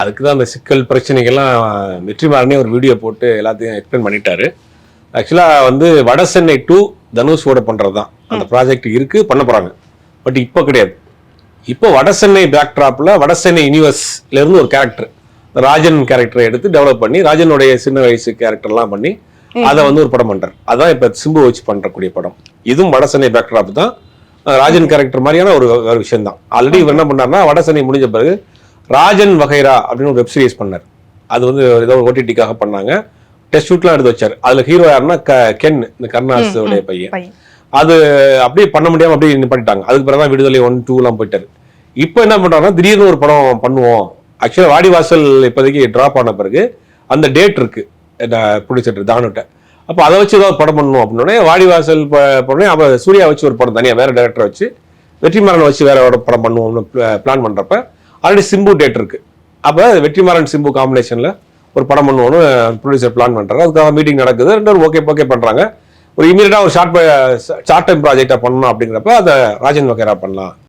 அதுக்கு தான் அந்த சிக்கல் பிரச்சனைகள்லாம் வெற்றிமாறனே ஒரு வீடியோ போட்டு எல்லாத்தையும் எக்ஸ்பிளைன் பண்ணிட்டாரு. ஆக்சுவலாக வந்து வட சென்னை டு தனுஷோட பண்ணுறது தான் அந்த ப்ராஜெக்ட் இருக்குது, பண்ண போகிறாங்க. பட் இப்போ கிடையாது. இப்போ வட சென்னை பேக்ட்ராப்பில் வட சென்னை யூனிவர்ஸ்லேருந்து ஒரு கேரக்டர் ராஜன் கேரக்டரை எடுத்து டெவலப் பண்ணி ராஜனுடைய சின்ன வயசு கேரக்டர்லாம் பண்ணி அதை வந்து ஒரு படம் பண்ணுறார். அதான் இப்போ சிம்பு வச்சு பண்ணுறக்கூடிய படம். இதுவும் வட சென்னை பேக்ட்ராப் தான். ராஜன் கேரக்டர் மாதிரியான ஒரு விஷயம் தான். ஆல்ரெடி இவர் என்ன பண்ணார்னா வட சென்னை முடிஞ்ச பிறகு ராஜன் வகைரா அப்படின்னு ஒரு வெப் சீரிஸ் பண்ணார். அது வந்து ஏதோ ஓடிடிக்காக பண்ணாங்க. டெஸ்ட் ஷூட்லாம் எடுத்து வச்சார். அதில் ஹீரோ யாருன்னா கென், இந்த கருணாஸோடைய பையன். அது அப்படியே பண்ண முடியாமல் அப்படியே பண்ணிட்டாங்க. அதுக்கு பிறகு தான் விடுதலை 1, 2 போயிட்டாரு. இப்போ என்ன பண்ணுறாங்கன்னா திடீர்னு ஒரு படம் பண்ணுவோம். ஆக்சுவலாக வாடிவாசல் இப்போதைக்கு ட்ராப் ஆன பிறகு அந்த டேட் இருக்கு ப்ரொடியூசர் தானுட்ட. அப்போ அதை வச்சு ஏதாவது படம் பண்ணணும் அப்படின்னே வாடிவாசல் பண்ணே அவள் சூர்யா வச்சு ஒரு படம் தனியாக வேற டேரக்டரை வச்சு வெற்றிமாறன் வச்சு வேற ஒரு படம் பண்ணுவோம்னு பிளான் பண்ணுறப்ப ஆல்ரெடி சிம்பு டேட் இருக்கு. அப்போ வெற்றிமாறன் சிம்பு காம்பினேஷனில் ஒரு படம் பண்ணுவோன்னு ப்ரொடியூசர் பிளான் பண்ணுறாங்க. அதுக்காக மீட்டிங் நடக்குது. ரெண்டு ஓகே பண்ணுறாங்க. ஒரு இமீடியட்டாக ஒரு ஷார்ட் டைம் ப்ராஜெக்டாக பண்ணணும் அப்படிங்கிறப்ப அதை ராஜன் வகைரா பண்ணலாம்.